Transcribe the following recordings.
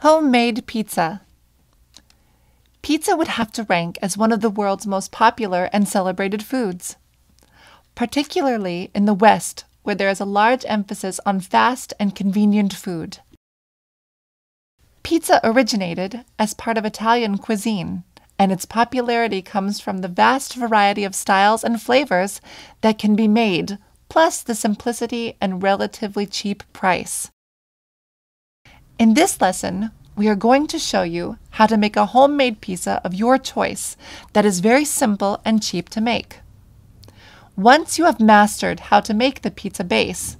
Homemade pizza. Pizza would have to rank as one of the world's most popular and celebrated foods, particularly in the West, where there is a large emphasis on fast and convenient food. Pizza originated as part of Italian cuisine, and its popularity comes from the vast variety of styles and flavors that can be made, plus the simplicity and relatively cheap price. In this lesson, we are going to show you how to make a homemade pizza of your choice that is very simple and cheap to make. Once you have mastered how to make the pizza base,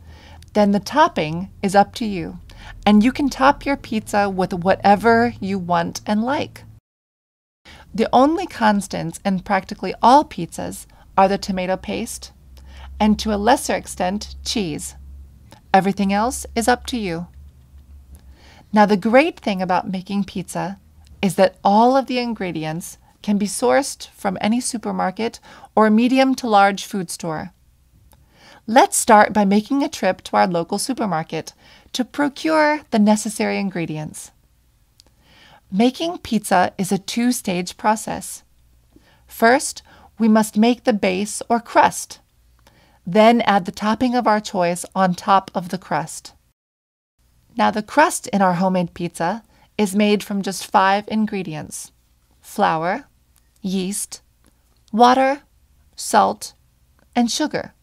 then the topping is up to you, and you can top your pizza with whatever you want and like. The only constants in practically all pizzas are the tomato paste and, to a lesser extent, cheese. Everything else is up to you. Now, the great thing about making pizza is that all of the ingredients can be sourced from any supermarket or medium to large food store. Let's start by making a trip to our local supermarket to procure the necessary ingredients. Making pizza is a two-stage process. First, we must make the base or crust, then add the topping of our choice on top of the crust. Now, the crust in our homemade pizza is made from just 5 ingredients: flour, yeast, water, salt, and sugar,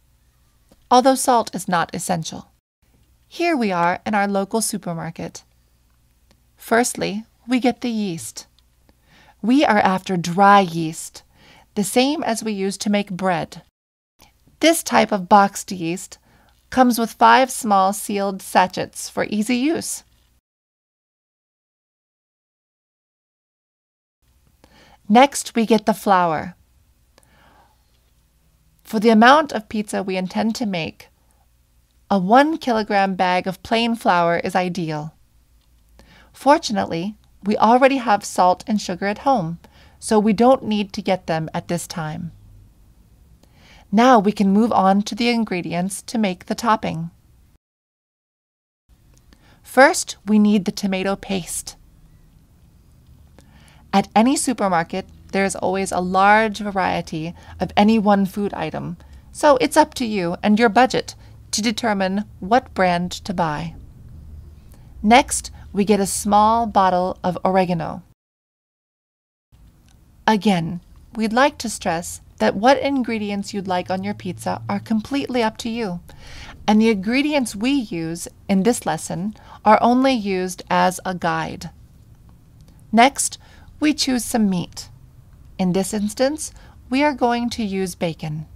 although salt is not essential. Here we are in our local supermarket. Firstly, we get the yeast. We are after dry yeast, the same as we use to make bread. This type of boxed yeast comes with 5 small sealed sachets for easy use. Next, we get the flour. For the amount of pizza we intend to make, a 1 kilogram bag of plain flour is ideal. Fortunately, we already have salt and sugar at home, so we don't need to get them at this time. Now we can move on to the ingredients to make the topping. First, we need the tomato paste. At any supermarket, there is always a large variety of any one food item, so it's up to you and your budget to determine what brand to buy. Next, we get a small bottle of oregano. Again, we'd like to stress that what ingredients you'd like on your pizza are completely up to you, and the ingredients we use in this lesson are only used as a guide. Next, we choose some meat. In this instance, we are going to use bacon.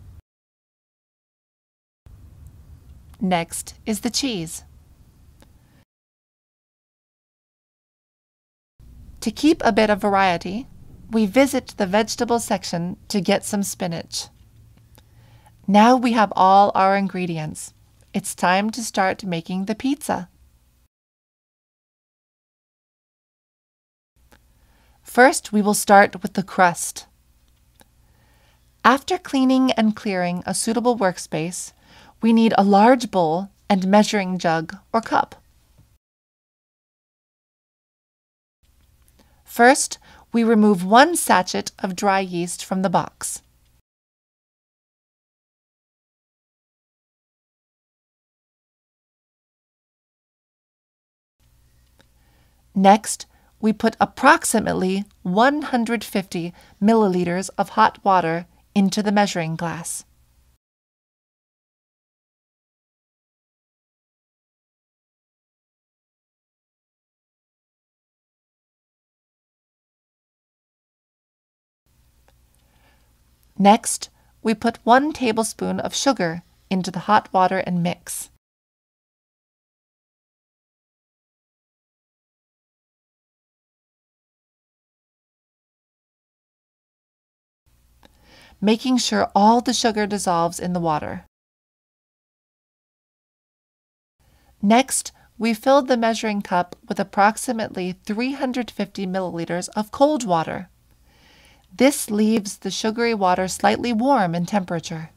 Next is the cheese. To keep a bit of variety, we visit the vegetable section to get some spinach. Now we have all our ingredients. It's time to start making the pizza. First, we will start with the crust. After cleaning and clearing a suitable workspace, we need a large bowl and measuring jug or cup. First, we remove 1 sachet of dry yeast from the box. Next, we put approximately 150 milliliters of hot water into the measuring glass. Next, we put 1 tablespoon of sugar into the hot water and mix. Making sure all the sugar dissolves in the water. Next, we filled the measuring cup with approximately 350 milliliters of cold water. This leaves the sugary water slightly warm in temperature.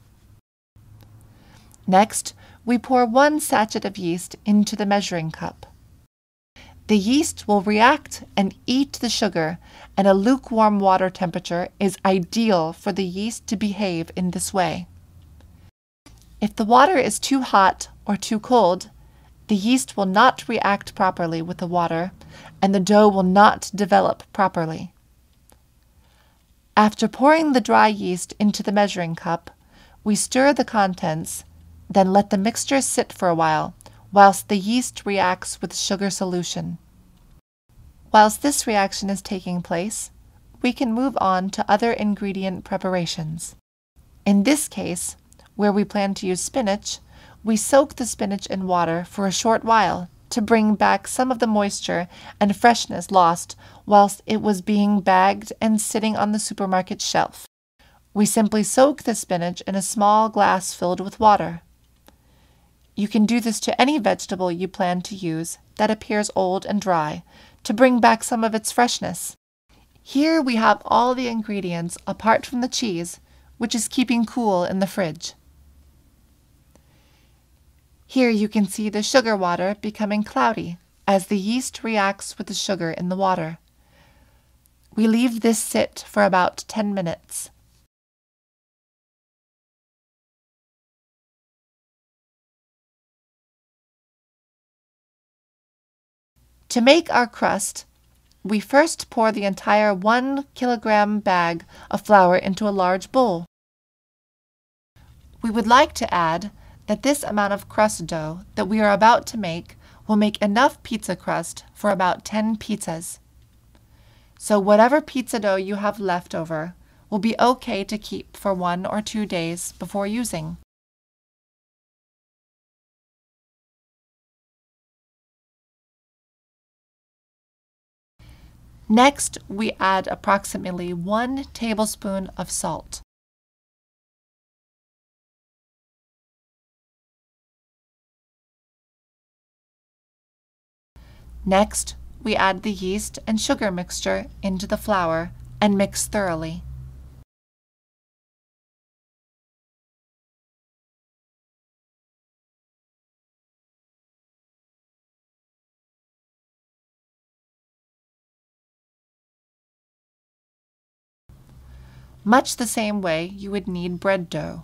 Next, we pour 1 sachet of yeast into the measuring cup. The yeast will react and eat the sugar, and a lukewarm water temperature is ideal for the yeast to behave in this way. If the water is too hot or too cold, the yeast will not react properly with the water, and the dough will not develop properly. After pouring the dry yeast into the measuring cup, we stir the contents, then let the mixture sit for a while, whilst the yeast reacts with sugar solution. Whilst this reaction is taking place, we can move on to other ingredient preparations. In this case, where we plan to use spinach, we soak the spinach in water for a short while to bring back some of the moisture and freshness lost whilst it was being bagged and sitting on the supermarket shelf. We simply soak the spinach in a small glass filled with water. You can do this to any vegetable you plan to use that appears old and dry to bring back some of its freshness. Here we have all the ingredients apart from the cheese, which is keeping cool in the fridge. Here you can see the sugar water becoming cloudy as the yeast reacts with the sugar in the water. We leave this sit for about 10 minutes. To make our crust, we first pour the entire 1 kilogram bag of flour into a large bowl. We would like to add that this amount of crust dough that we are about to make will make enough pizza crust for about 10 pizzas. So whatever pizza dough you have left over will be okay to keep for 1 or 2 days before using. Next, we add approximately 1 tablespoon of salt. Next, we add the yeast and sugar mixture into the flour and mix thoroughly. Much the same way you would knead bread dough.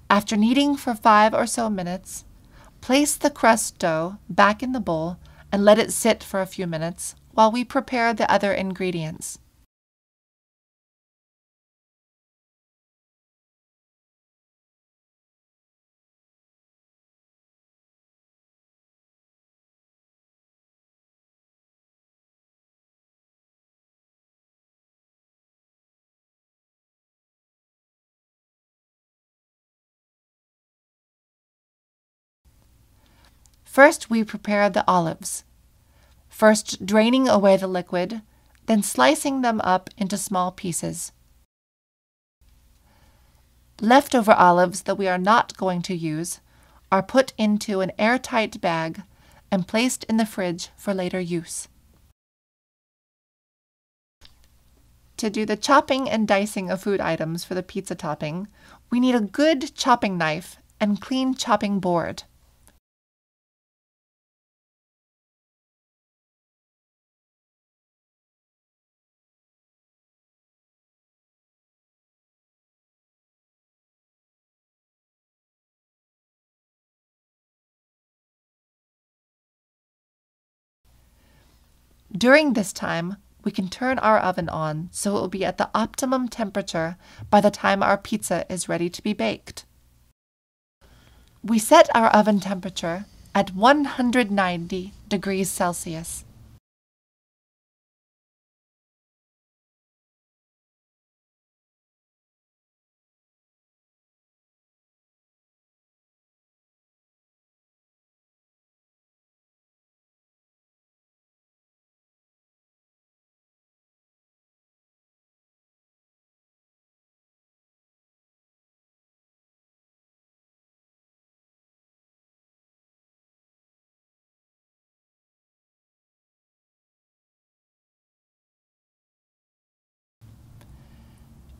After kneading for 5 or so minutes, place the crust dough back in the bowl and let it sit for a few minutes while we prepare the other ingredients. First, we prepare the olives. First, draining away the liquid, then slicing them up into small pieces. Leftover olives that we are not going to use are put into an airtight bag and placed in the fridge for later use. To do the chopping and dicing of food items for the pizza topping, we need a good chopping knife and clean chopping board. During this time, we can turn our oven on so it will be at the optimum temperature by the time our pizza is ready to be baked. We set our oven temperature at 190 degrees Celsius.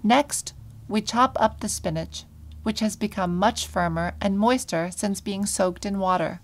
Next, we chop up the spinach, which has become much firmer and moister since being soaked in water.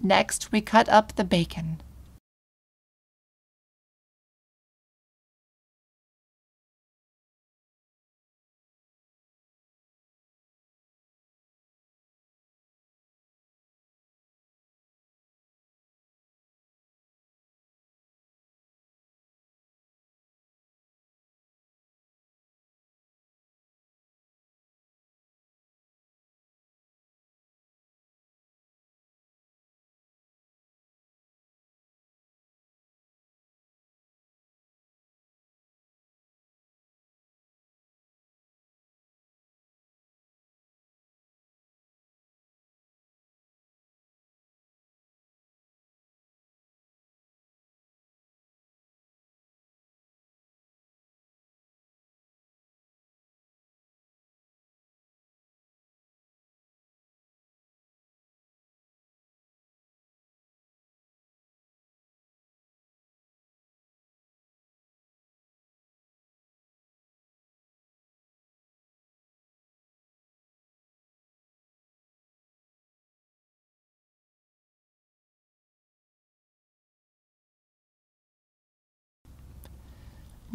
Next, we cut up the bacon.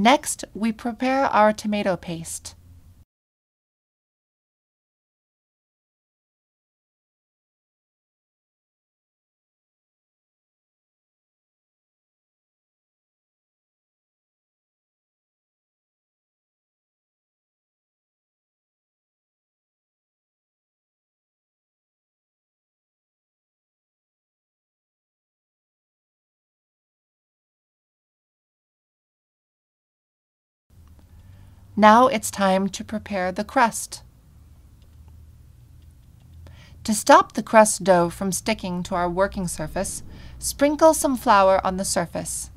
Next, we prepare our tomato paste. Now it's time to prepare the crust. To stop the crust dough from sticking to our working surface, sprinkle some flour on the surface.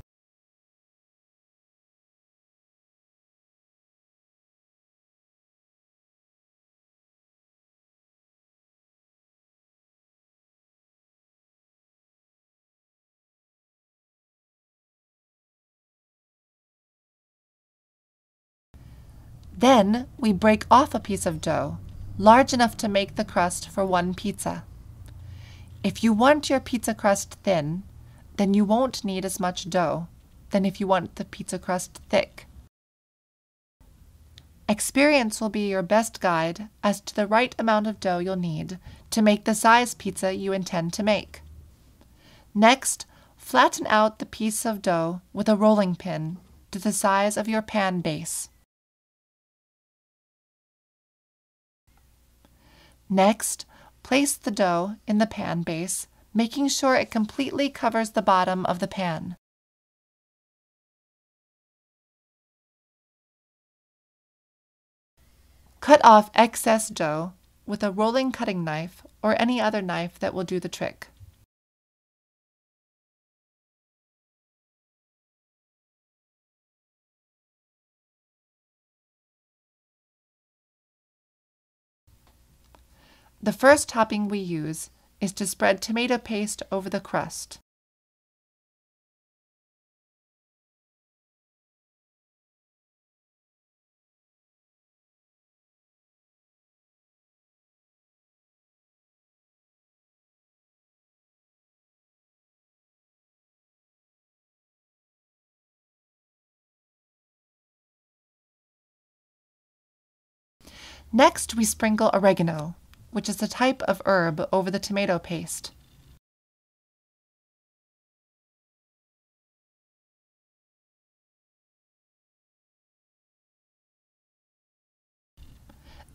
Then we break off a piece of dough, large enough to make the crust for one pizza. If you want your pizza crust thin, then you won't need as much dough than if you want the pizza crust thick. Experience will be your best guide as to the right amount of dough you'll need to make the size pizza you intend to make. Next, flatten out the piece of dough with a rolling pin to the size of your pan base. Next, place the dough in the pan base, making sure it completely covers the bottom of the pan. Cut off excess dough with a rolling cutting knife or any other knife that will do the trick. The first topping we use is to spread tomato paste over the crust. Next, we sprinkle oregano, which is a type of herb, over the tomato paste.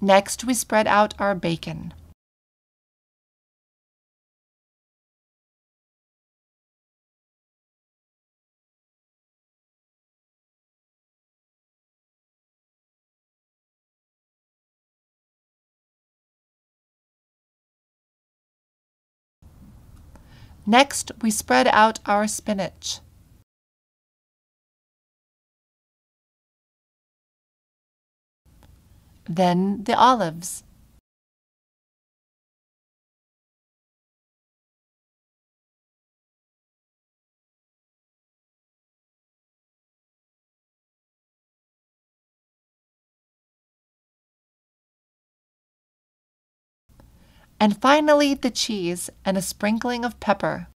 Next, we spread out our bacon. Next, we spread out our spinach. Then the olives. And finally the cheese and a sprinkling of pepper.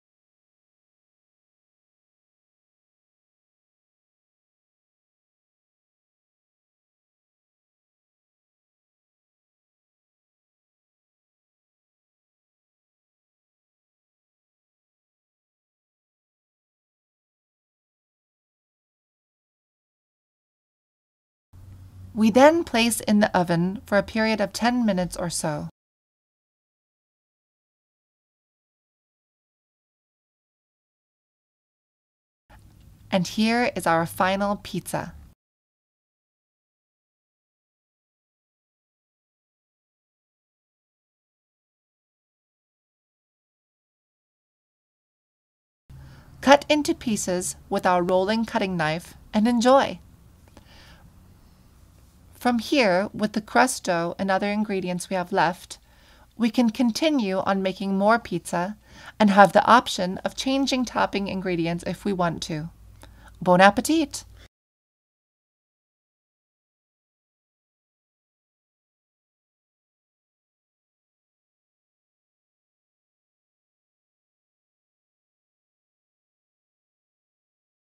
We then place in the oven for a period of 10 minutes or so. And here is our final pizza. Cut into pieces with our rolling cutting knife and enjoy. From here, with the crust dough and other ingredients we have left, we can continue on making more pizza and have the option of changing topping ingredients if we want to. Bon appetit!